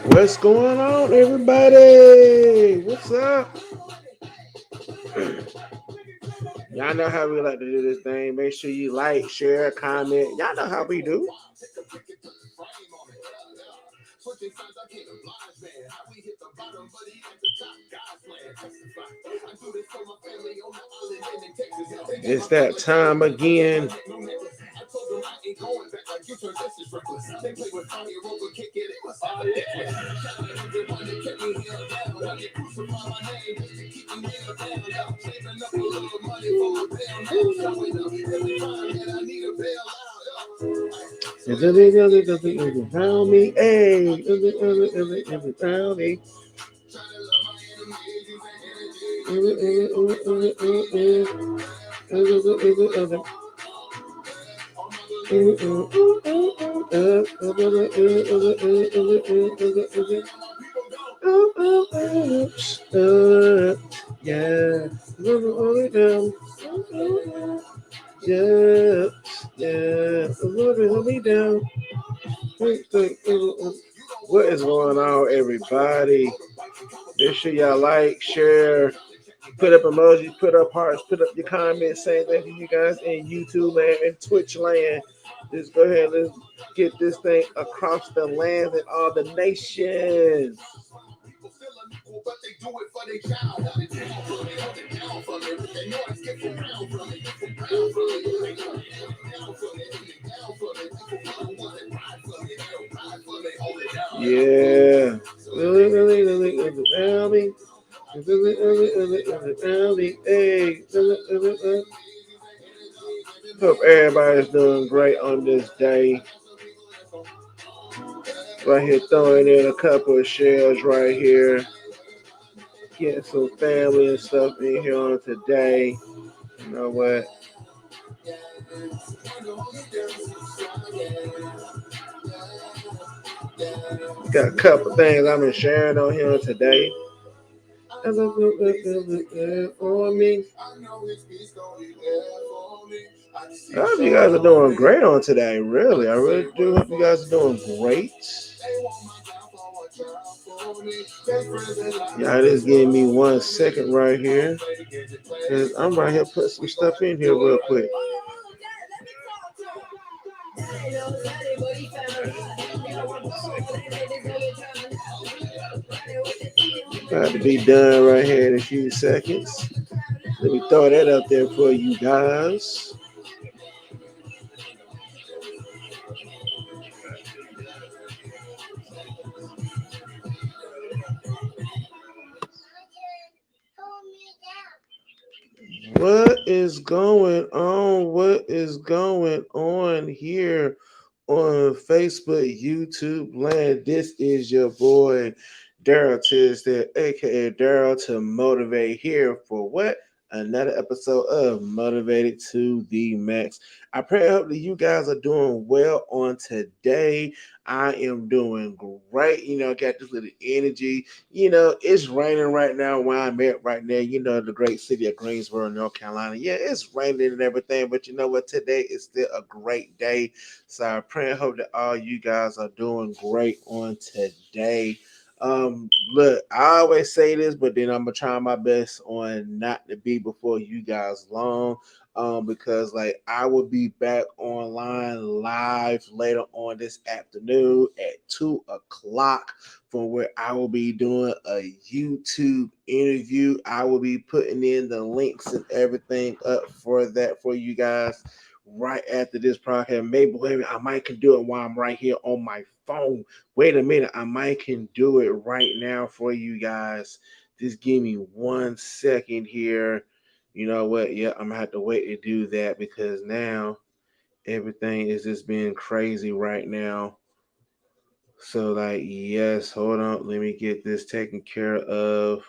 What's going on, everybody? What's up? Y'all know how we like to do this thing. Make sure you like, share, comment. Y'all know how we do. It's that time again. Found me, hey, found me. Yeah, yeah, yeah. Hold me down. What is going on, everybody? Make sure y'all like, share, put up emojis, put up hearts, put up your comments, saying thank you, you guys in YouTube land and Twitch land. Just go ahead, let's get this thing across the land and all the nations. Yeah. Hey. Hope everybody's doing great on this day. Right here, throwing in a couple of shells right here. Getting some family and stuff in here on today. You know what? Got a couple things I've been sharing on here today. For me. I hope you guys are doing great on today. Really, I really do hope you guys are doing great. Y'all just give me 1 second right here, cause I'm right here putting some stuff in here real quick. About to be done right here in a few seconds. Let me throw that up there for you guys. What is going on? What is going on here on Facebook, YouTube land? This is your boy Daryl Tisdale, aka Daryl to Motivate, here for what? Another episode of Motivated to the Max. I pray and hope that you guys are doing well on today. I am doing great. Got this little energy. It's raining right now where I'm at right now. The great city of Greensboro, North Carolina. Yeah, it's raining and everything, but you know what? Today is still a great day. So I pray and hope that all you guys are doing great on today. Look, I always say this, but then I'm gonna try my best on not to be before you guys long. Because like I will be back online live later on this afternoon at 2 o'clock from where I will be doing a YouTube interview. I will be putting in the links and everything up for that for you guys right after this podcast. Maybe I might can do it while I'm right here on my phone. Wait a minute, I might can do it right now for you guys. Just give me 1 second here. You know what? Yeah, I'm gonna have to wait to do that because now everything is just being crazy right now. So like, yes, hold on. Let me get this taken care of.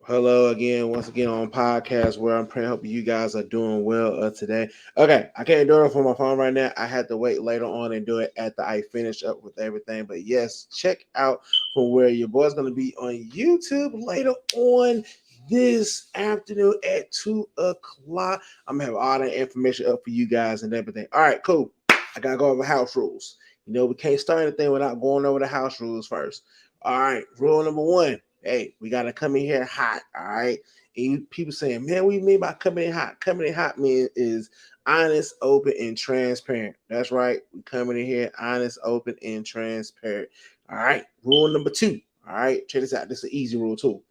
Hello again, once again on podcast where I'm praying. Hope you guys are doing well today. Okay, I can't do it from my phone right now. I had to wait later on and do it after I finish up with everything. But yes, check out for where your boy's gonna be on YouTube later on this afternoon at 2 o'clock. I'm gonna have all that information up for you guys and everything. All right, cool. I gotta go over house rules. We can't start anything without going over the house rules first. All right, rule number one. Hey, we gotta come in here hot. All right. And people saying, man, what do you mean by coming in hot? Coming in hot means is honest, open, and transparent. That's right. We coming in here honest, open, and transparent. All right. Rule number two. All right. Check this out. This is an easy rule too.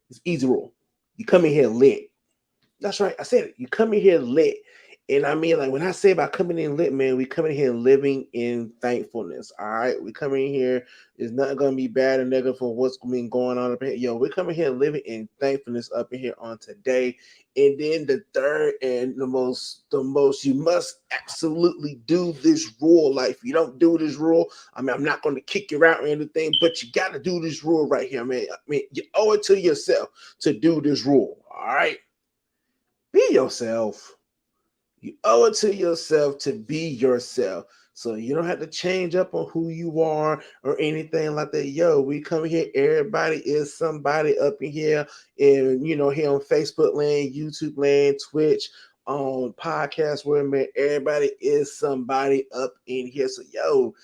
It's easy rule. You come in here lit. That's right. I said it. You come in here lit. And I mean, like when I say about coming in lit, man, we coming in here living in thankfulness. All right. We coming in here. It's not gonna be bad or negative for what's been going on up here. Yo, we're coming here living in thankfulness up in here on today. And then the third and the most, you must absolutely do this rule. Like if you don't do this rule, I mean, I'm not gonna kick you out or anything, but you gotta do this rule right here, man. I mean, you owe it to yourself to do this rule. All right. Be yourself. You owe it to yourself to be yourself. So you don't have to change up on who you are or anything like that. Yo, we come here. Everybody is somebody up in here. And, here on Facebook land, YouTube land, Twitch, on podcast where, man, everybody is somebody up in here. So,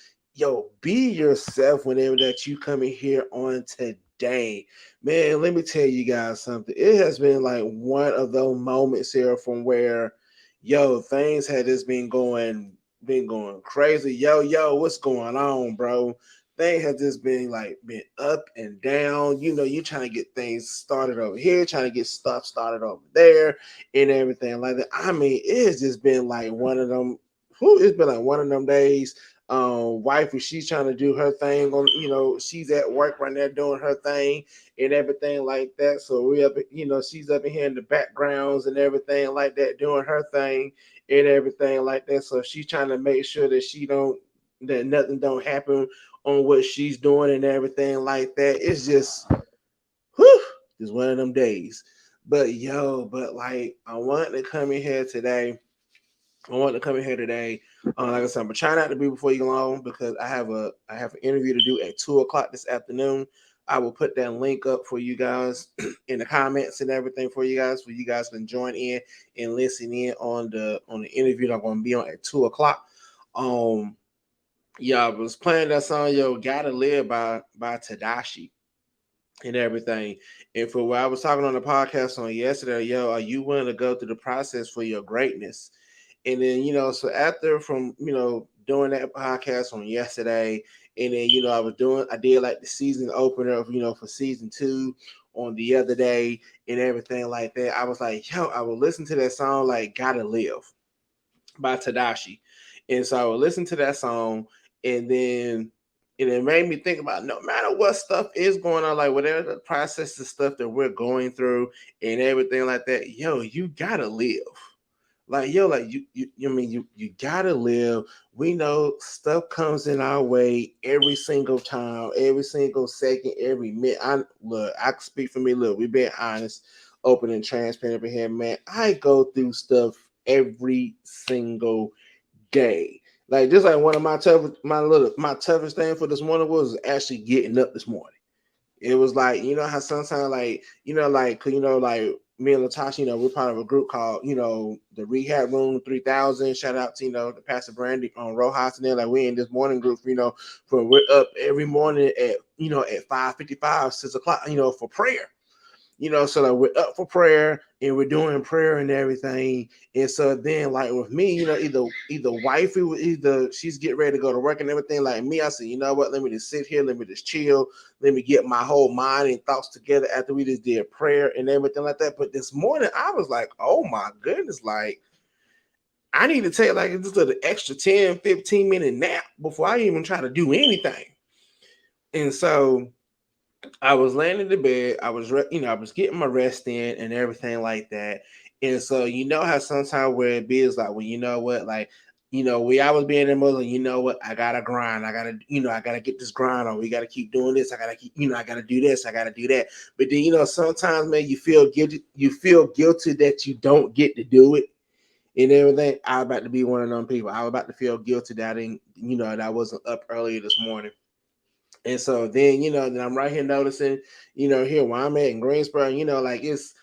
be yourself whenever that you come in here on today. Man, let me tell you guys something. It has been like one of those moments here from where things had just been going crazy. What's going on, bro? Things have just been up and down. You trying to get things started over here, trying to get stuff started over there, and everything like that. I mean, it's just been like one of them. It's been like one of them days. Wifey, she's trying to do her thing on. She's at work right now doing her thing and everything like that. So we up, she's up in here in the backgrounds and everything like that, doing her thing and everything like that. So she's trying to make sure that nothing don't happen on what she's doing and everything like that. It's just, just one of them days. But like I want to come in here today. Like I said, I'm trying not to be before you long because I have an interview to do at 2:00 this afternoon. I will put that link up for you guys in the comments and everything for you guys can join in and listen in on the interview that I'm going to be on at 2:00. I was playing that song, Gotta Live by Tadashi and everything. And for what I was talking on the podcast on yesterday, are you willing to go through the process for your greatness? And then, so after from, doing that podcast on yesterday, and then, I did like the season opener of, for season 2 on the other day and everything like that. I was like, I would listen to that song, like Gotta Live by Tadashi. And so I would listen to that song, and then it made me think about no matter what stuff is going on, like whatever the process of stuff that we're going through and everything like that, you gotta live. Like you gotta live. We know stuff comes in our way every single time, every single second, every minute. I can speak for me. Look, we being honest, open and transparent over here, man. I go through stuff every single day. Like just like one of my toughest thing for this morning was actually getting up this morning. It was like, how sometimes like me and Latasha, we're part of a group called, the Rehab Room 3000. Shout out to, the Pastor Brandy on Rojas and then like we in this morning group, for we're up every morning at, at 5:55, 6:00, for prayer. So like we're up for prayer and we're doing prayer and everything. And so then like with me, either wifey, either she's getting ready to go to work and everything. Like me, I said, you know what, let me just sit here, let me just chill, let me get my whole mind and thoughts together after we just did prayer and everything like that. But this morning I was like, oh my goodness, like I need to take like just an extra 10-15 minute nap before I even try to do anything. And so I was laying in the bed. I was getting my rest in and everything like that. And so how sometimes where it be is like, well, you know what, like, we always be in the middle. You know what, I gotta grind. I gotta get this grind on. We gotta keep doing this. I gotta keep, I gotta do this. I gotta do that. But then, sometimes, man, you feel guilty. You feel guilty that you don't get to do it and everything. I was about to be one of them people. I was about to feel guilty that I didn't, that I wasn't up earlier this morning. And so then, then I'm right here noticing, here where I'm at in Greensboro, like it's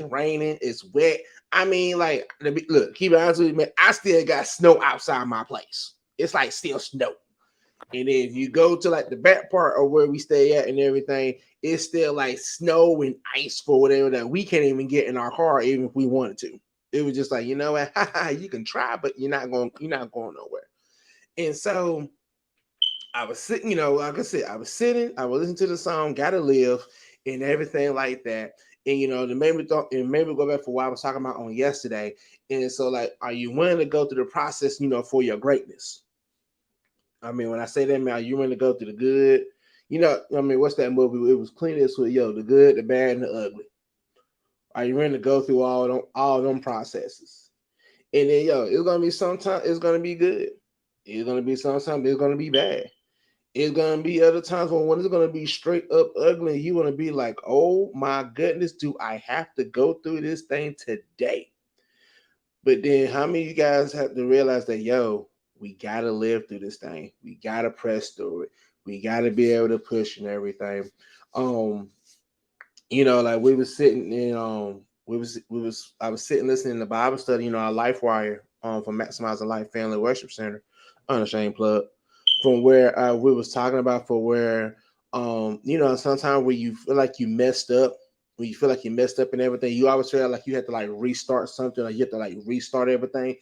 raining, it's wet. I mean, like, look, keep it honest with you, man. I still got snow outside my place. It's like still snow. And then if you go to like the back part of where we stay at and everything, it's still like snow and ice for whatever that we can't even get in our car even if we wanted to. It was just like, you know what, you can try, but you're not going nowhere. And so I was sitting, like I said, I was sitting, I was listening to the song "Gotta Live" and everything like that. And it made me go back for what I was talking about on yesterday. And so, like, are you willing to go through the process, for your greatness? I mean, when I say that, man, are you willing to go through the good? I mean, what's that movie? It was Clint Eastwood, the good, the bad, and the ugly. Are you willing to go through all them processes? And then, it's gonna be sometimes it's gonna be good. It's gonna be sometimes it's gonna be bad. It's gonna be other times when it's gonna be straight up ugly. And you want to be like, oh my goodness, do I have to go through this thing today? But then, how many of you guys have to realize that, we gotta live through this thing. We gotta press through it. We gotta be able to push and everything. Um, like we was sitting in I was sitting listening to Bible study, our Life Wire from Maximizing Life Family Worship Center, unashamed plug, from where we was talking about for where sometimes where you feel like you messed up, when you feel like you messed up and everything, you always feel like you have to like restart something, like you have to like restart everything.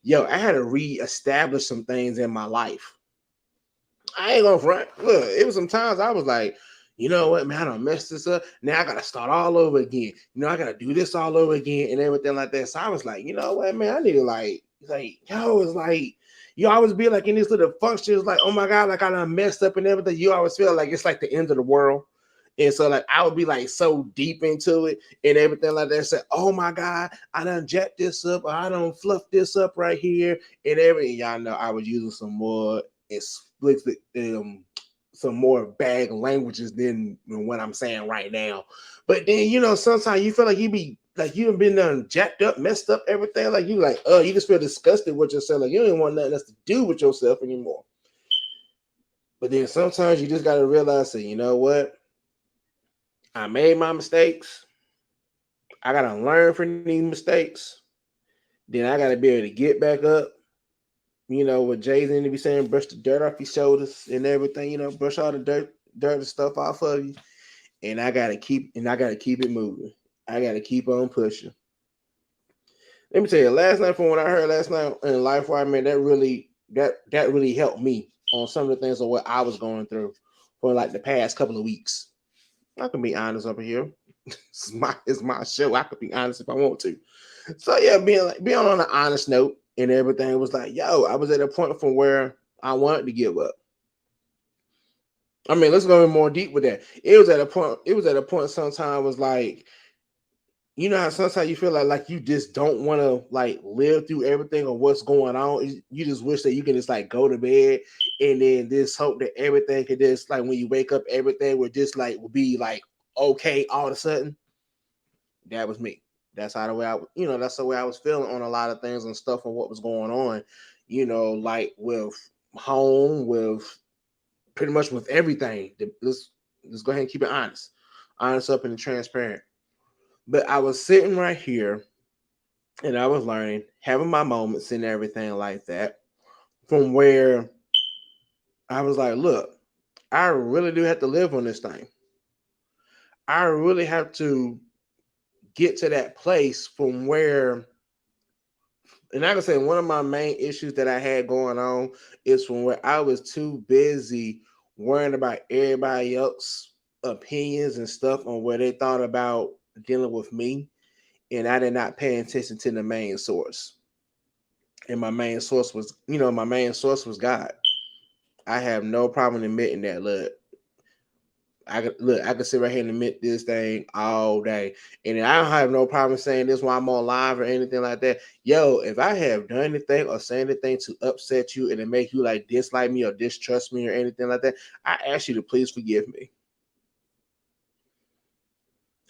I had to reestablish some things in my life. I ain't gonna front. Look, it was some times I was like, you know what, man, I done messed this up. Now I gotta start all over again. I gotta do this all over again and everything like that. So I was like, you know what, man, I need to it's like you always be like in these little functions, like, oh my God, like I done messed up and everything. You always feel like it's like the end of the world. And so like I would be like so deep into it and everything like that. Say, oh my God, I done jacked this up, or I done fluffed this up right here and everything. Y'all know I was using some more explicit some more bag languages than what I'm saying right now. But then sometimes you feel like you be like you have been done jacked up, messed up, everything. Like you like, you just feel disgusted with yourself. Like you don't even want nothing else to do with yourself anymore. But then sometimes you just gotta realize that, you know what? I made my mistakes. I gotta learn from these mistakes. Then I gotta be able to get back up. What Jay-Z to be saying, brush the dirt off your shoulders and everything, brush all the dirt and stuff off of you. And I gotta keep it moving. I gotta keep on pushing. Let me tell you, last night from what I heard last night in LifeWire, man, that really helped me on some of the things of what I was going through for like the past couple of weeks. I can be honest over here. It's my show. I could be honest if I want to. So yeah, being on an honest note and everything was like, I was at a point from where I wanted to give up. I mean, let's go in more deep with that. It was at a point. It was at a point. Sometimes was like, how sometimes you feel like you just don't want to like live through everything or what's going on. You just wish that you can just like go to bed and then just hope that everything could just like when you wake up, everything would just like would be like okay all of a sudden. That was me. That's how the way that's the way I was feeling on a lot of things and stuff and what was going on, like with home, with pretty much with everything. Let's go ahead and keep it honest up and transparent. But I was sitting right here and I was learning, having my moments and everything like that, from where I was like, look, I really do have to live on this thing. I really have to get to that place from where, and I can say one of my main issues that I had going on is from where I was too busy worrying about everybody else opinions and stuff on where they thought about dealing with me, and I did not pay attention to the main source. And my main source was God. I have no problem admitting that. I could sit right here and admit this thing all day, and I don't have no problem saying this while I'm on live or anything like that. If I have done anything or said anything to upset you and to make you like dislike me or distrust me or anything like that, I ask you to please forgive me.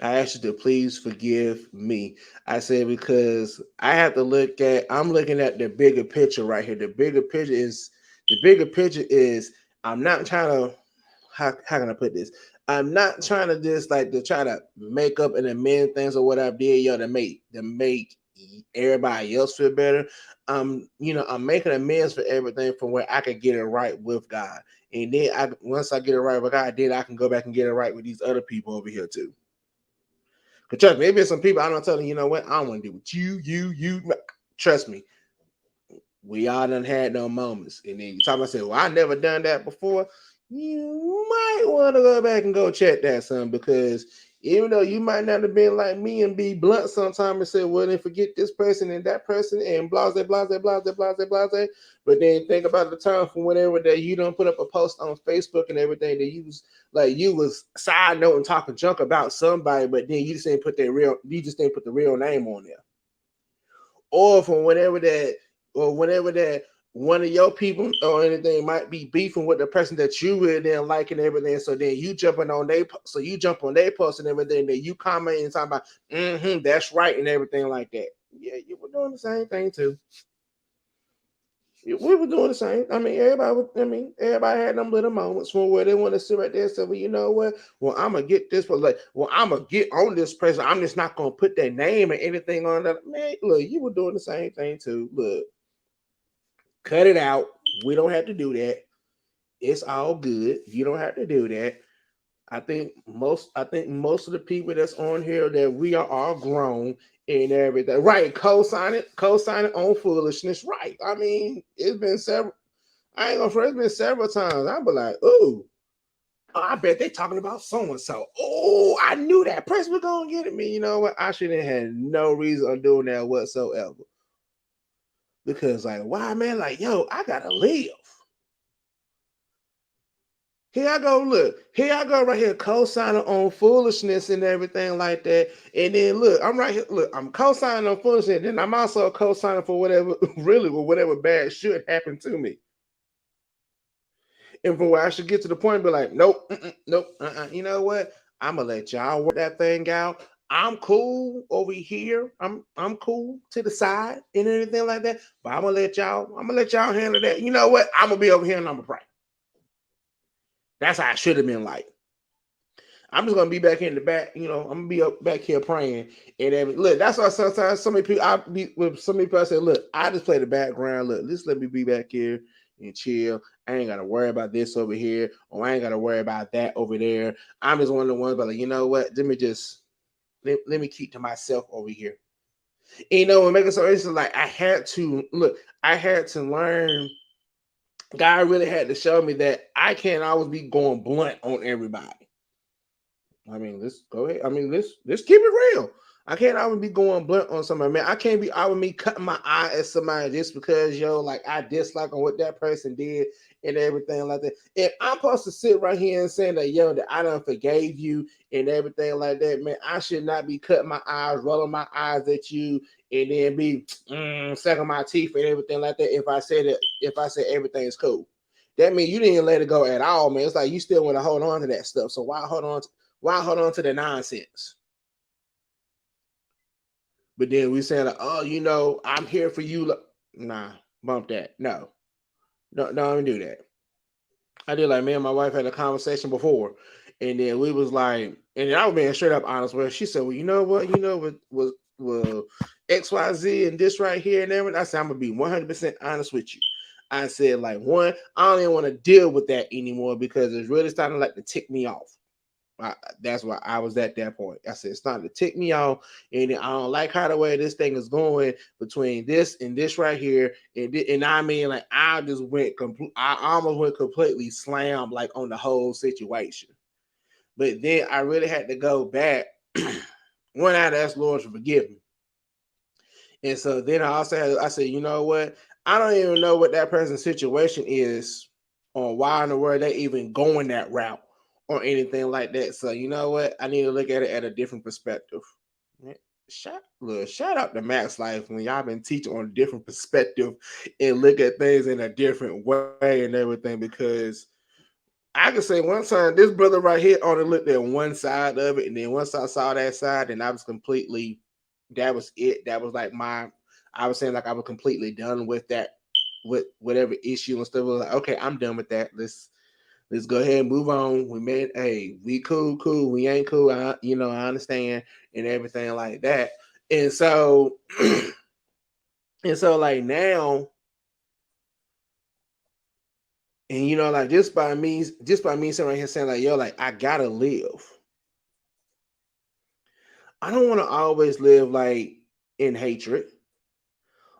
I ask you to please forgive me. I say because I'm looking at the bigger picture right here. The bigger picture is I'm not trying to, how can I put this? I'm not trying to just like to try to make up and amend things or what I did, to make everybody else feel better. I'm making amends for everything from where I could get it right with God. And then once I get it right with God, then I can go back and get it right with these other people over here too. Cause trust me, maybe some people I don't tell them, you know what, I don't want to do with you. Trust me, we all done had no moments. And then you talk about say, well, I never done that before. You might want to go back and go check that, son, because even though you might not have been like me and be blunt sometimes and say, well, then forget this person and that person and blase, blase, blase, blase, blase. But then think about the time from whenever that you don't put up a post on Facebook and everything that you was like you was side note and talking junk about somebody, but then you just didn't put the real name on there. Or from whenever that one of your people or anything might be beefing with the person that you really didn't like and everything. So then you jump on their post and everything, then you comment and talk about that's right and everything like that. Yeah, you were doing the same thing too. We were doing the same. Everybody had them little moments from where they want to sit right there and say, well, you know what? Well, I'm gonna get this, but I'm gonna get on this person. I'm just not gonna put their name or anything on that. Man, look, you were doing the same thing too. Look, cut it out. We don't have to do that. It's all good. You don't have to do that. I think most of the people that's on here that we are all grown and everything. Right. Co-sign it on foolishness. Right. I mean, it's been several. I ain't gonna front. It's been several times. I'll be like, ooh, I bet they talking about so and so. Oh, I knew that person was gonna get at me. You know what? I shouldn't have had no reason of doing that whatsoever. Because like, why, man? Like, yo, I gotta live. Here I go, look. Here I go right here, co-signing on foolishness and everything like that. And then look, I'm right here. Look, I'm co-signing on foolishness. And then I'm also co-signing for whatever, really, whatever bad should happen to me. And from where I should get to the point, be like, nope, nope, you know what? I'm gonna let y'all work that thing out. I'm cool over here. I'm cool to the side and everything like that. But I'm gonna let y'all handle that. You know what? I'm gonna be over here and I'm gonna pray. That's how I should have been like. I'm just gonna be back in the back, I'm gonna be up back here praying. And then look, that's why sometimes so many people I be with so many people I say, look, I just play the background. Look, just let me be back here and chill. I ain't gotta worry about this over here, or I ain't gotta worry about that over there. I'm just one of the ones, but like, you know what? Let me keep to myself over here. And, when making so it's like I had to learn. God really had to show me that I can't always be going blunt on everybody. I mean, let's go ahead. I mean, let's keep it real. I can't always be going blunt on somebody, man. I can't be out with me cutting my eye at somebody just because like I dislike on what that person did and everything like that. If I'm supposed to sit right here and saying that that I done forgave you and everything like that, man, I should not be cutting my eyes, rolling my eyes at you, and then be sucking my teeth and everything like that. If I say everything's cool, that means you didn't let it go at all, man. It's like you still want to hold on to that stuff. So why hold on to the nonsense? But then we saying like, oh, I'm here for you. Nah, bump that. No, no, don't do that. I did like me and my wife had a conversation before, and then we was like, and I was being straight up honest with her. She said, well, you know what, was XYZ and this right here and everything. I said, I'm gonna be 100% honest with you. I said, like, one, I don't even want to deal with that anymore because it's really starting like to tick me off. That's why I was at that point. I said, it's starting to tick me off, and I don't like how the way this thing is going between this and this right here. And I mean, like, I almost went completely slammed, like, on the whole situation. But then I really had to go back. One, I had to ask Lord to forgive me. And so then I said, you know what? I don't even know what that person's situation is or why in the world they even going that route or anything like that. So you know what? I need to look at it at a different perspective. Shout out to Max Life when y'all been teaching on a different perspective and look at things in a different way and everything, because I can say one time this brother right here only looked at one side of it, and then once I saw that side, and I was completely, that was it. That was like I was saying like I was completely done with that, with whatever issue and stuff. I was like, okay, I'm done with that. Let's go ahead and move on. We cool, we ain't cool. I understand and everything like that. And so, and so like now, and like just by me sitting right here saying like, yo, like I gotta live. I don't want to always live like in hatred.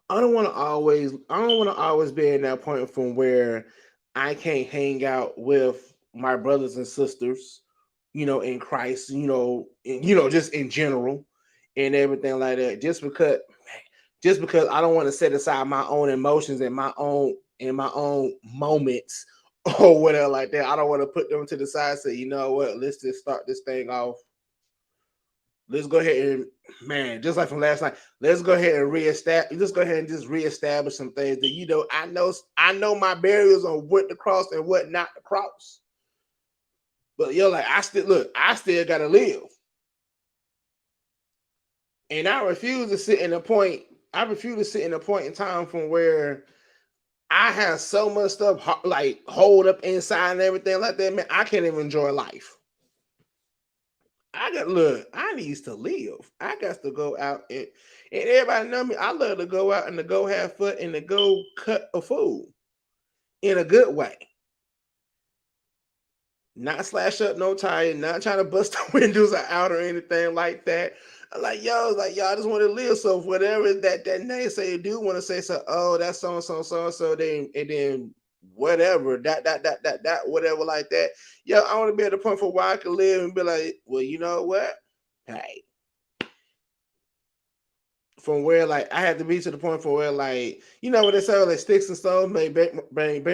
I don't want to always be in that point from where I can't hang out with my brothers and sisters, in Christ, just in general and everything like that. Just because I don't want to set aside my own emotions and my own moments or whatever like that. I don't want to put them to the side and say, you know what, let's just start this thing off. Let's go ahead and, man, just like from last night, let's go ahead and reestablish. Let's go ahead and just reestablish some things that I know my barriers on what to cross and what not to cross. But like I still gotta live, and I refuse to sit in a point. I refuse to sit in a point in time from where I have so much stuff like hold up inside and everything like that. Man, I can't even enjoy life. I needs to live. I got to go out and everybody know me. I love to go out and to go have fun and to go cut a fool in a good way. Not slash up no tire, not trying to bust the windows out or anything like that. Like y'all just want to live. So whatever that naysayer do want to say, so that's so then whatever that whatever like that. I want to be at the point for where I can live and be like, well, you know what? Hey, from where like I had to be to the point for where like what they say, like sticks and stones may break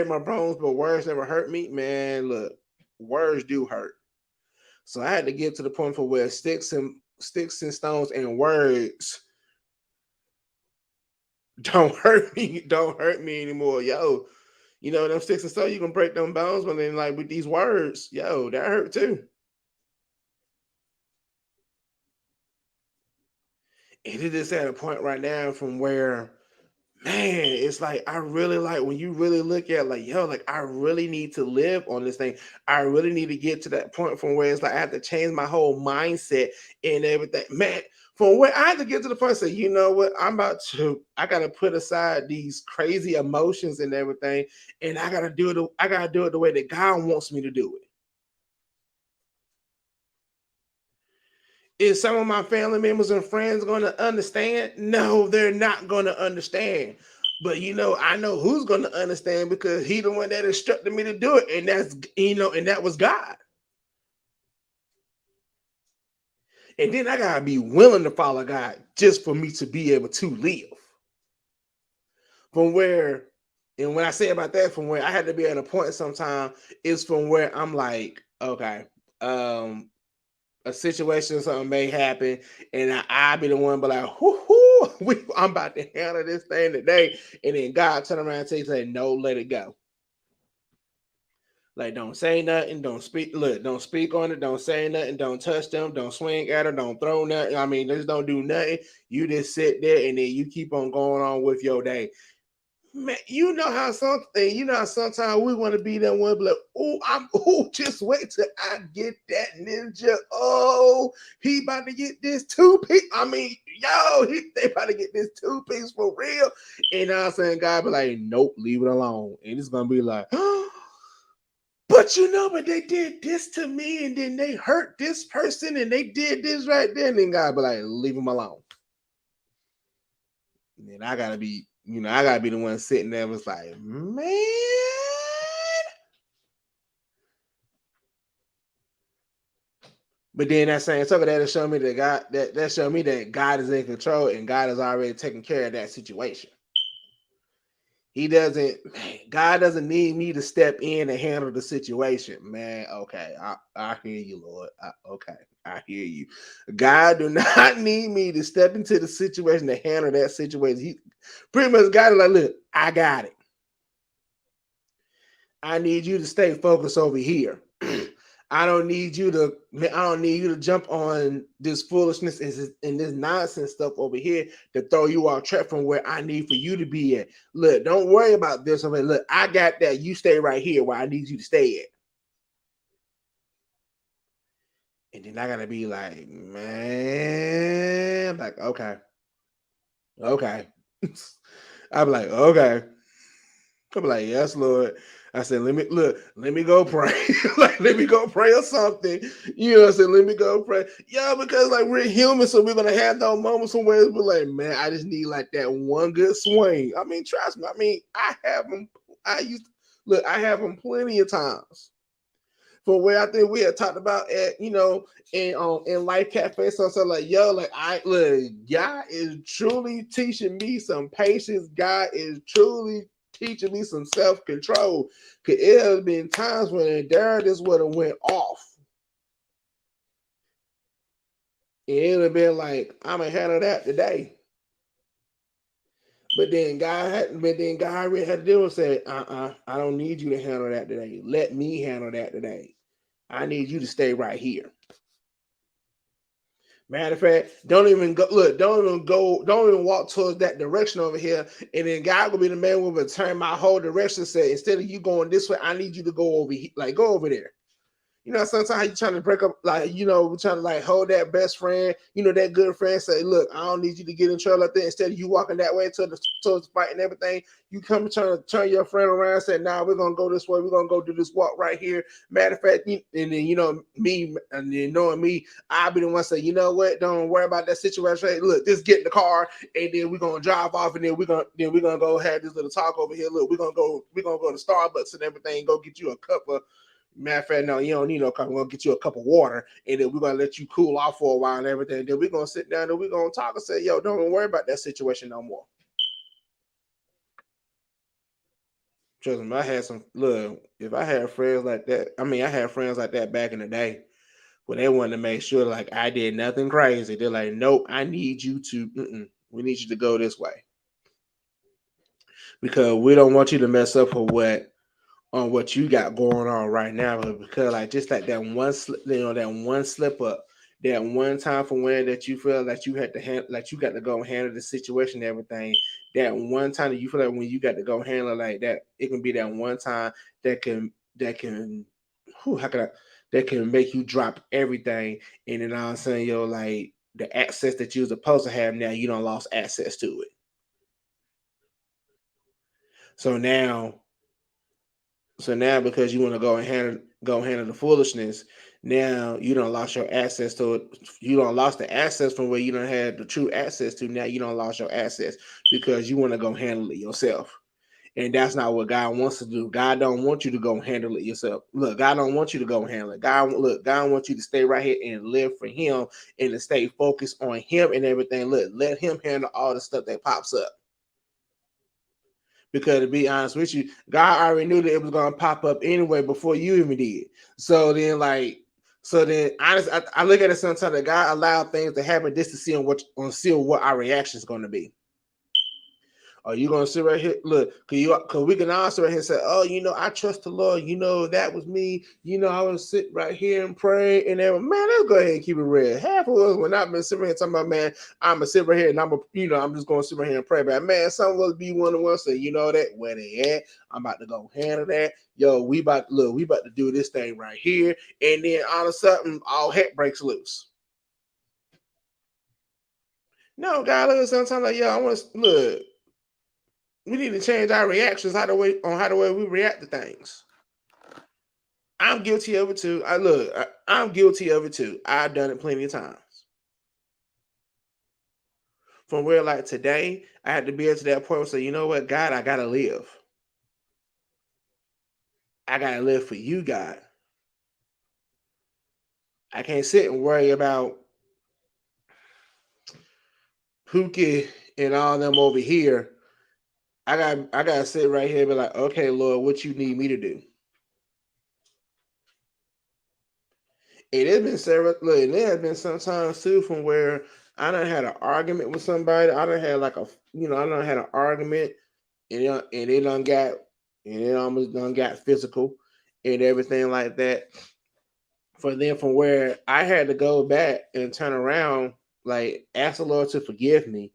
my bones, but words never hurt me. Man, look, words do hurt. So I had to get to the point for where sticks and stones and words don't hurt me anymore. Them sticks and stones, you can break them bones, but then like with these words, that hurt too. And it is at a point right now from where, man, it's like I really like when you really look at like, like I really need to live on this thing. I really need to get to that point from where it's like I have to change my whole mindset and everything. Man, from where I have to get to the point, say, you know what, I gotta put aside these crazy emotions and everything, and I gotta do it the way that God wants me to do it. Is some of my family members and friends going to understand? No, they're not going to understand. But I know who's going to understand because he the one that instructed me to do it, and that was God. And then I gotta be willing to follow God just for me to be able to live. From where, and when I say about that, from where I had to be at a point sometime, is from where I'm like, okay, um, a situation or something may happen, and I be the one, but like, I'm about to handle this thing today, and then God turn around and say, no, let it go. Like, don't say nothing, don't speak. Look, don't speak on it, don't say nothing, don't touch them, don't swing at her, don't throw nothing. I mean, just don't do nothing. You just sit there and then you keep on going on with your day. Man, how sometimes we want to be that one, like, just wait till I get that ninja. Oh, he about to get this two piece. I mean, they about to get this two piece for real. And I'm saying, God be like, nope, leave it alone. And it's gonna be like, but they did this to me, and then they hurt this person, and they did this right there. And then God be like, leave them alone. And then I gotta be the one sitting there was like, man. But then that same token that showed me that that showed me that God is in control and God is already taking care of that situation. He doesn't. God doesn't need me to step in and handle the situation, man. Okay, I hear you, Lord. Okay, I hear you. God do not need me to step into the situation to handle that situation. He pretty much God is like, look, I got it. I need you to stay focused over here. I don't need you to jump on this foolishness and this nonsense stuff over here to throw you off track from where I need for you to be at. Look, don't worry about this. Look, I got that. You stay right here where I need you to stay at. And then I gotta be like, man, like, okay, okay. I'm like, okay. I'm like, yes, Lord. I said, let me look, let me go pray. Like, let me go pray or something. You know, I said, let me go pray. Yeah, because like we're human, so we're gonna have those moments where we're like, man, I just need like that one good swing. I mean, trust me. I mean, I have them. I have them plenty of times. For where I think we had talked about at, in Life Cafe, so like, yo, like I look, God is truly teaching me some patience. God is truly teaching me some self-control. Cause it has been times when there just would have went off. It would have been like, I'm gonna handle that today. But then God really had to deal with say, I don't need you to handle that today. Let me handle that today. I need you to stay right here. Matter of fact, don't even go. Look, don't even go. Don't even walk towards that direction over here. And then God will be the man who will turn my whole direction. Say instead of you going this way, I need you to go over here. Like go over there. You know, sometimes you trying to break up, like, trying to like hold that best friend, that good friend, say, look, I don't need you to get in trouble like that. Instead of you walking that way towards the fight and everything, you come trying to turn your friend around and say, nah, we're going to go this way. We're going to go do this walk right here. Matter of fact, and then, me, and then knowing me, I'll be the one say, you know what? Don't worry about that situation. Hey, look, just get in the car and then we're going to drive off and then we're going to go have this little talk over here. Look, we're going to go to Starbucks and everything, go get you a cup of, matter of fact, no, you don't need no cup. We're gonna get you a cup of water, and then we're gonna let you cool off for a while and everything. Then we're gonna sit down and we're gonna talk and say, yo, don't worry about that situation no more. Trust me, I had some look, if I had friends like that, I mean I had friends like that back in the day when they wanted to make sure like I did nothing crazy. They're like, nope, I need you to we need you to go this way. Because we don't want you to mess up for what you got going on right now, because like just like that one that one slip up, that one time for when that you feel like you had to handle, like you got to go handle the situation and everything, that one time that you feel like when you got to go handle like that, it can be that one time that can how can I, that can make you drop everything, and then all of a sudden you're like the access that you were supposed to have, now you don't lost access to it. So now So now, because you want to go handle the foolishness, now you don't lost your access to it. You don't lost the access from where you don't have the true access to. Now you don't lost your access because you want to go handle it yourself, and that's not what God wants to do. God don't want you to go handle it yourself. Look, God don't want you to go handle it. God wants you to stay right here and live for Him and to stay focused on Him and everything. Look, let Him handle all the stuff that pops up. Because to be honest with you, God already knew that it was gonna pop up anyway before you even did. So then, honestly, I look at it sometimes that God allowed things to happen just to see what our reaction is going to be. Are you gonna sit right here? Look, cause we can all sit right here and say, "Oh, I trust the Lord. That was me. I would sit right here and pray." And then, man, let's go ahead and keep it real. Half of us when I've been sitting here talking about, man, I'm gonna sit right here and I'm just gonna sit right here and pray. But man, some of us be one of us say, that where they at? I'm about to go handle that. Yo, we about to do this thing right here, and then all of a sudden, all heck breaks loose. No, God, look, sometimes like, yo, I want to look. We need to change our reactions how the way we react to things. I'm guilty of it too. I'm guilty of it too. I've done it plenty of times. From where like today, I had to be to that point where say, you know what, God, I gotta live. I gotta live for you, God. I can't sit and worry about Pookie and all them over here. I gotta sit right here and be like, okay, Lord, what you need me to do? It has been several. Look, and there has been sometimes too from where I done had an argument with somebody. I done had like I done had an argument, and it almost done got physical, and everything like that. For them, from where I had to go back and turn around, like ask the Lord to forgive me.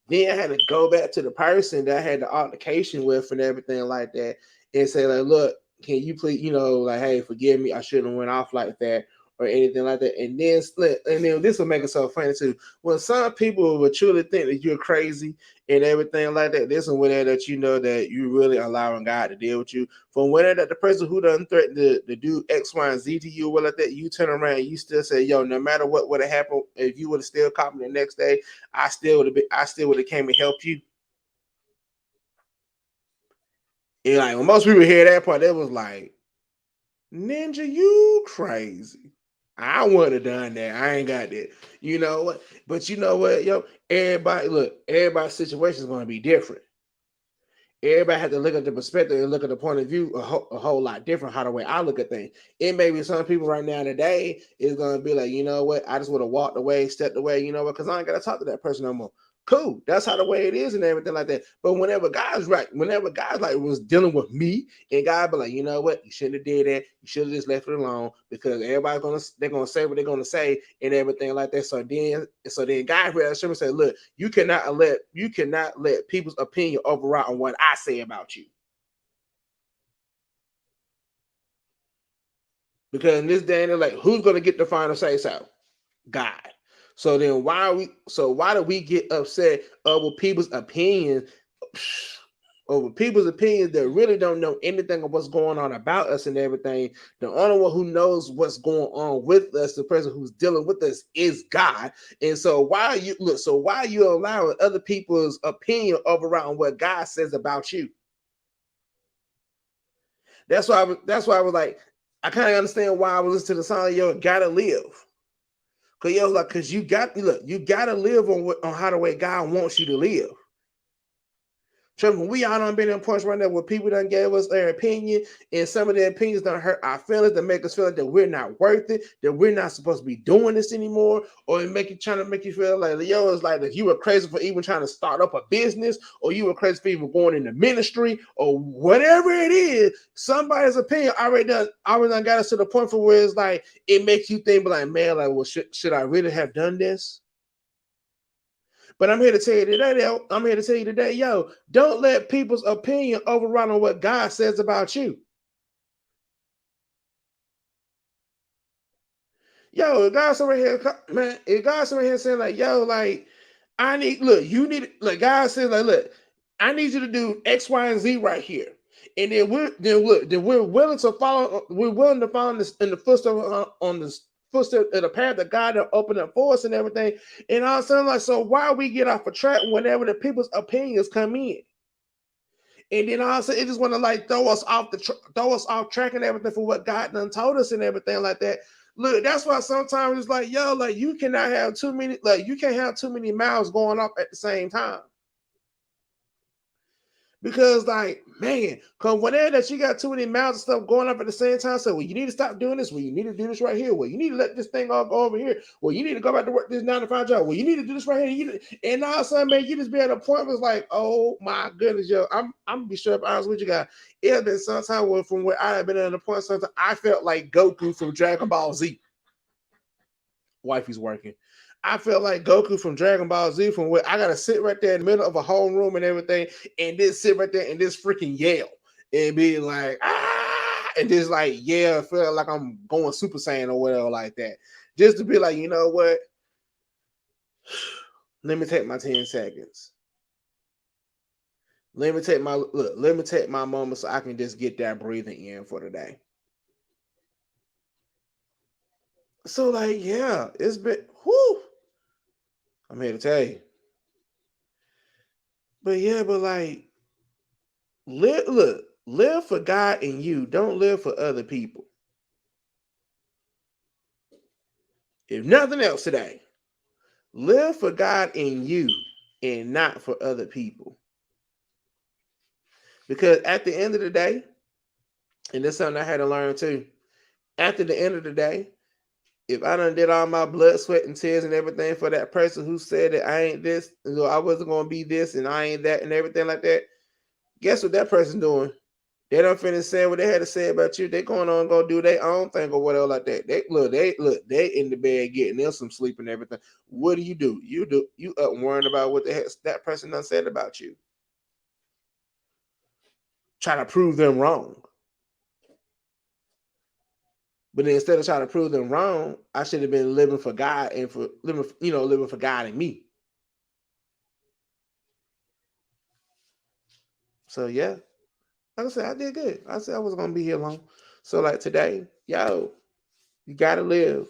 Then I had to go back to the person that I had the altercation with and everything like that, and say like, look, can you please, like, hey, forgive me, I shouldn't have went off like that, or anything like that. And then this will make it so funny too. When some people will truly think that you're crazy and everything like that, this is when that you know that you really allowing God to deal with you. From when that the person who doesn't threaten to do X, Y, and Z to you, well, like that, you turn around and you still say, yo, no matter what would have happened, if you would have still caught me the next day, I still would have came and helped you. And like when most people hear that part, they was like, Ninja, you crazy. I wouldn't have done that. I ain't got that. You know what? But you know what, yo? Everybody's situation is going to be different. Everybody has to look at the perspective and look at the point of view a whole lot different how the way I look at things. It may be some people right now today is going to be like, you know what? I just would have walked away, stepped away, you know what? Because I ain't got to talk to that person no more. Cool. That's how the way it is and everything like that. But whenever guys like was dealing with me and God be like, you know what? You shouldn't have did that. You should have just left it alone because they're gonna say what they're gonna say and everything like that. So then God realized and said, look, you cannot let people's opinion override on what I say about you. Because in this day and like, who's gonna get the final say so? God. So then why do we get upset over people's opinions over people's opinions that really don't know anything of what's going on about us and everything? The only one who knows what's going on with us, the person who's dealing with us, is God. And so why are you allowing other people's opinion override what God says about you? That's why I was like, I kind of understand why I was listening to the song, yo, gotta live. Cause you gotta live on how the way God wants you to live. Trust me, we all done been in points right now where people done gave us their opinion, and some of their opinions done hurt our feelings, that make us feel like that we're not worth it, that we're not supposed to be doing this anymore, or trying to make you feel like, yo, it's like that you were crazy for even trying to start up a business, or you were crazy for even going into ministry, or whatever it is. Somebody's opinion already done got us to the point for where it's like it makes you think, like, man, like, well, should I really have done this? But I'm here to tell you today, yo, don't let people's opinion override on what God says about you. Yo, if God's over here, man, if God's over here saying like, yo, like, God says like, look, I need you to do X, Y, and Z right here. And we're willing to follow. We're willing to follow this in the footsteps on this footstep of the path that God has opened up for us and everything. And all of a sudden, like, so why we get off a track whenever the people's opinions come in? And then also it just want to like throw us off track and everything for what God done told us and everything like that. Look, that's why sometimes it's like, yo, like you cannot have too many, like you can't have too many mouths going off at the same time. Because, like, man, because whenever that you got too many mouths and stuff going up at the same time, so, well, you need to stop doing this. Well, you need to do this right here. Well, you need to let this thing all go over here. Well, you need to go back to work this 9 to 5 job. Well, you need to do this right here. And all of a sudden, man, you just be at a point where it's like, oh my goodness, yo, I'm gonna be straight up honest with you guys. It has been some time from where I have been at a point, sometimes I felt like Goku from Dragon Ball Z. Wifey's working. I felt like Goku from Dragon Ball Z, from where I gotta sit right there in the middle of a homeroom and everything, and then sit right there and just freaking yell and be like, ah, and just like, yeah, feel like I'm going Super Saiyan or whatever like that. Just to be like, you know what? Let me take my 10 seconds. Let me take my moment so I can just get that breathing in for the day. So, like, yeah, it's been whoo. I'm here to tell you. But yeah, but like live for God and you. Don't live for other people. If nothing else today, live for God and you and not for other people. Because at the end of the day, and this is something I had to learn too, after the end of the day, if I done did all my blood, sweat, and tears and everything for that person who said that I ain't this, I wasn't gonna be this, and I ain't that, and everything like that, guess what that person doing? They don't finish saying what they had to say about you. They going on go do their own thing or whatever like that. They in the bed getting them some sleep and everything. What do? You up worrying about what the heck that person done said about you. Try to prove them wrong. But then instead of trying to prove them wrong, I should have been living for God and for living for God and me. So yeah, like I said, I did good. I said I wasn't gonna be here long. So like today, yo, you gotta live.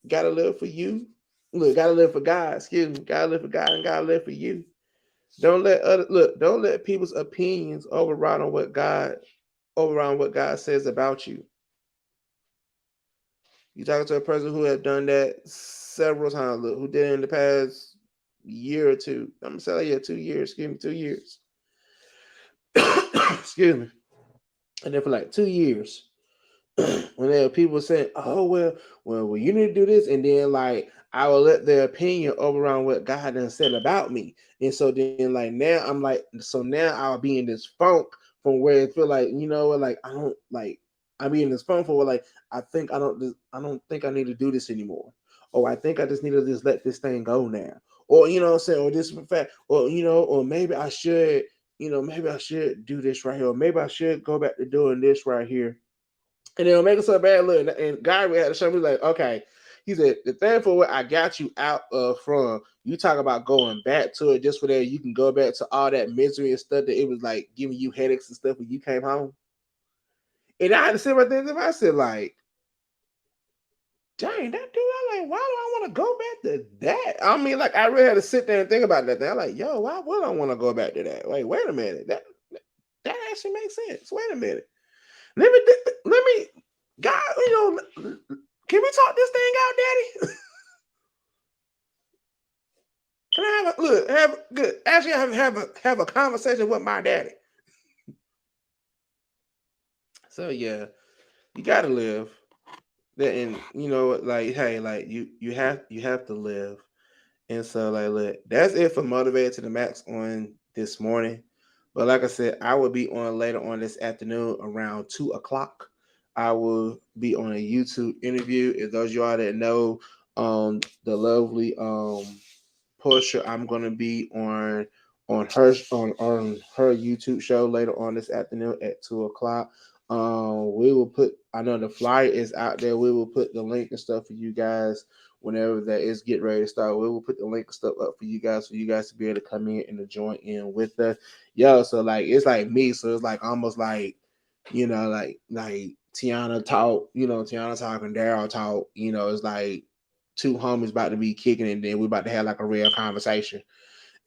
You gotta live for you. Look, gotta live for God. Excuse me. Gotta live for God and gotta live for you. Don't let people's opinions override what God says about you. You talking to a person who had done that several times. Look, who did it in the past year or two. I'm gonna say 2 years. Excuse me, 2 years. Excuse me. And then for like 2 years, when there are people saying, "Oh well, you need to do this," and then like I will let their opinion override what God has said about me, and so then like now I'm like, so now I'll be in this funk from where it feel like like I don't like I be in this funk for where like I don't think I need to do this anymore, or I think I just need to just let this thing go now, or what I'm saying, or this fact, or or maybe I should. Maybe I should do this right here, or maybe I should go back to doing this right here, and it'll make us so bad look. And God had to show me like, okay, he said, the thing for what I got you out of from, you talk about going back to it just for that you can go back to all that misery and stuff that it was like giving you headaches and stuff when you came home. And I had to sit right there and I said, like, dang, that dude, I'm like, why do I want to go back to that? I mean, like, I really had to sit there and think about that thing. I'm like, yo, why would I want to go back to that? Like, wait a minute. That actually makes sense. Wait a minute. Let me, God, can we talk this thing out, Daddy? Can I have a look? Have good. Actually, have a conversation with my daddy. So yeah, you gotta live. That and like hey, like you have to live. And so like look, that's it for Motivated to the Max on this morning. But like I said, I will be on later on this afternoon around 2 o'clock. I will be on a YouTube interview. If those of y'all that know the lovely Portia, I'm gonna be on her YouTube show later on this afternoon at 2 o'clock. We will put. I know the flyer is out there. We will put the link and stuff for you guys whenever that is get ready to start. We will put the link and stuff up for you guys to be able to come in and to join in with us. Yo, so like it's like me. So it's like almost like like Tiana talk. Tiana talk and Daryl talk. It's like two homies about to be kicking it, and then we about to have like a real conversation.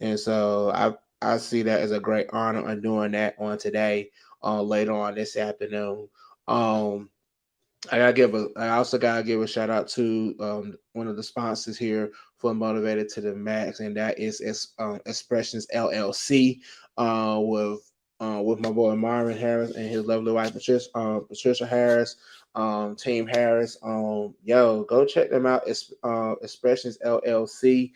And so I see that as a great honor on doing that on today, later on this afternoon. Um, I also gotta give a shout out to one of the sponsors here for Motivated to the Max, and that is Expressions LLC, with my boy Marvin Harris and his lovely wife Patricia Harris, Team Harris. Yo, go check them out. It's Expressions LLC.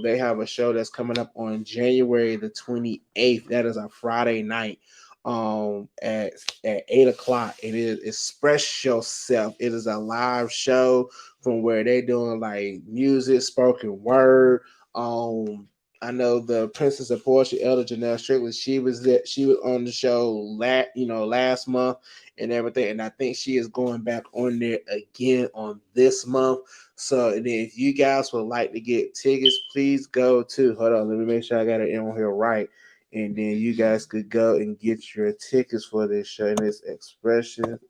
They have a show that's coming up on January the 28th. That is a Friday night at 8 o'clock. It is Express Yourself. It is a live show from where they doing like music, spoken word. I know the Princess of Portia, Elder Janelle Strickland. She was on the show last month and everything, and I think she is going back on there again on this month. So, and then if you guys would like to get tickets, please go to. Hold on, let me make sure I got it in here right, and then you guys could go and get your tickets for this show and this expression.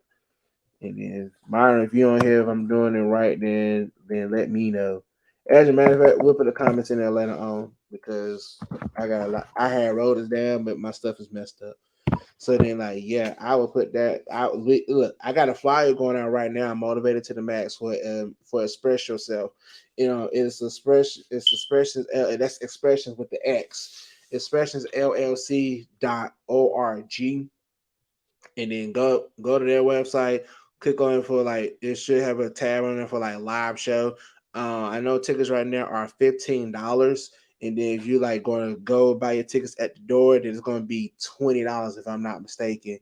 And then Myron, if you don't hear if I'm doing it right, then let me know. As a matter of fact, we'll put the comments in there later on because I got a lot. I had wrote it down, but my stuff is messed up. So then, like, yeah, I will put that out. Look, I got a flyer going out right now. I'm Motivated to the Max for Express Yourself. It's expressions. That's expressions with the X. Expressionsllc.org, and then go to their website. Click on it for like it should have a tab on there for like live show. I know tickets right now are $15. And then if you like going to go buy your tickets at the door, then it's going to be $20 if I'm not mistaken,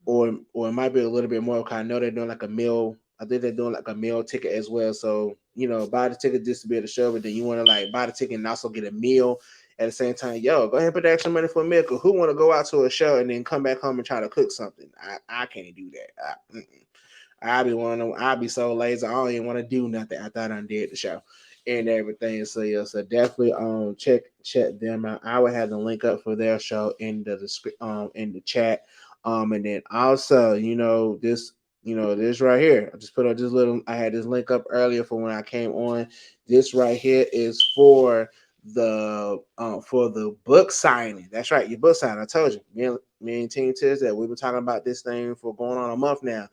or it might be a little bit more. Because I know they're doing like a meal. I think they're doing like a meal ticket as well. So buy the ticket just to be able to show, but then you want to like buy the ticket and also get a meal at the same time. Yo, go ahead and put the extra money for a meal. Cause who want to go out to a show and then come back home and try to cook something? I can't do that. I'll be so lazy. I don't even want to do nothing after I done did the show and everything. So yeah, so definitely check them out. I will have the link up for their show in the in the chat. And then also, this right here. I just put up this little. I had this link up earlier for when I came on. This right here is for the book signing. That's right, your book signing. I told you, me and Team Tiz that we've been talking about this thing for going on a month now.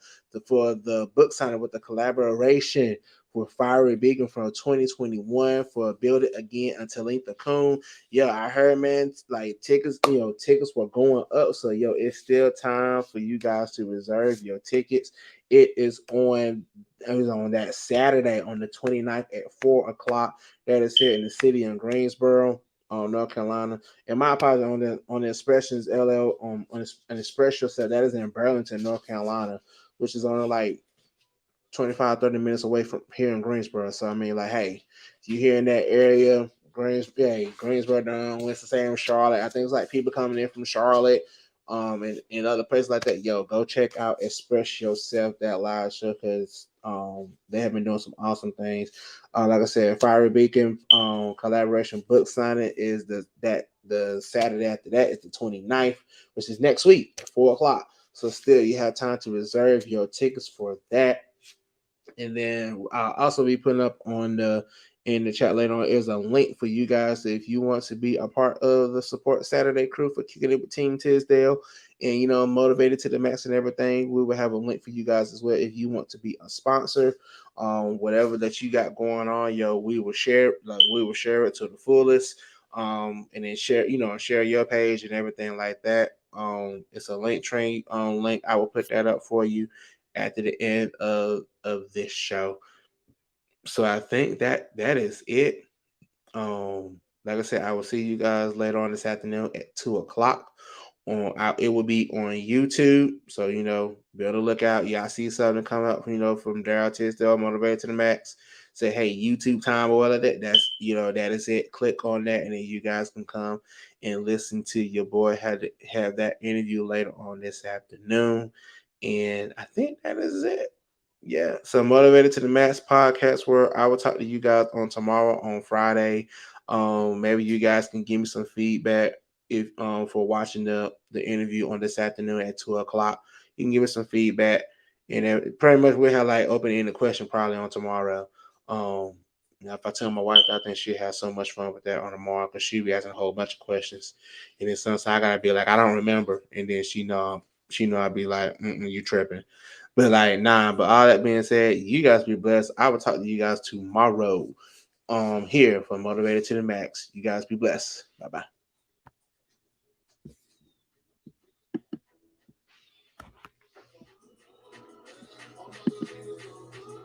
For the book signing with the collaboration with Fiery Beacon from 2021 for Build It Again until Length Coon. Yeah, I heard, man, like tickets were going up. So it's still time for you guys to reserve your tickets. It was on that Saturday on the 29th at 4 o'clock. That is here in the city in Greensboro, North Carolina. And my apologies on the Expressions LL on an Express yourself. That is in Burlington, North Carolina, which is only like 25-30 minutes away from here in Greensboro. So I mean, like, hey, if you here in that area, Greensboro, Winston-Salem, Charlotte. I think it's like people coming in from Charlotte, and other places like that. Yo, go check out Express Yourself, that live show, because they have been doing some awesome things. Like I said, Fiery Beacon collaboration book signing is the Saturday after that is the 29th, which is next week at 4 o'clock. So still, you have time to reserve your tickets for that. And then I'll also be putting up in the chat later on is a link for you guys if you want to be a part of the Support Saturday crew for Kicking It with Team Tisdale and motivated to the max and everything. We will have a link for you guys as well if you want to be a sponsor. Whatever that you got going on, we will share it to the fullest. And then share your page and everything like that. It's a link train link. I will put that up for you at the end of this show. So I think that is it. Like I said, I will see you guys later on this afternoon at 2 o'clock. It will be on YouTube, so be on the lookout. Y'all see something come up, from Daryl Tisdale, Motivated to the Max. Say, hey, YouTube time or all of that. That is it. Click on that, and then you guys can come and listen to your boy have that interview later on this afternoon. And I think that is it. Yeah. So Motivated to the Max podcast, where I will talk to you guys on tomorrow on Friday. Maybe you guys can give me some feedback if for watching the interview on this afternoon at 2 o'clock. You can give us some feedback, and then pretty much we'll have like open ended question probably on tomorrow. If I tell my wife, I think she has so much fun with that on tomorrow because she be asking a whole bunch of questions, and then sometimes I gotta be like, I don't remember, and then she know I'd be like, you tripping. But like, nah, but all that being said, you guys be blessed. I will talk to you guys tomorrow here for Motivated to the Max. You guys be blessed. Bye bye.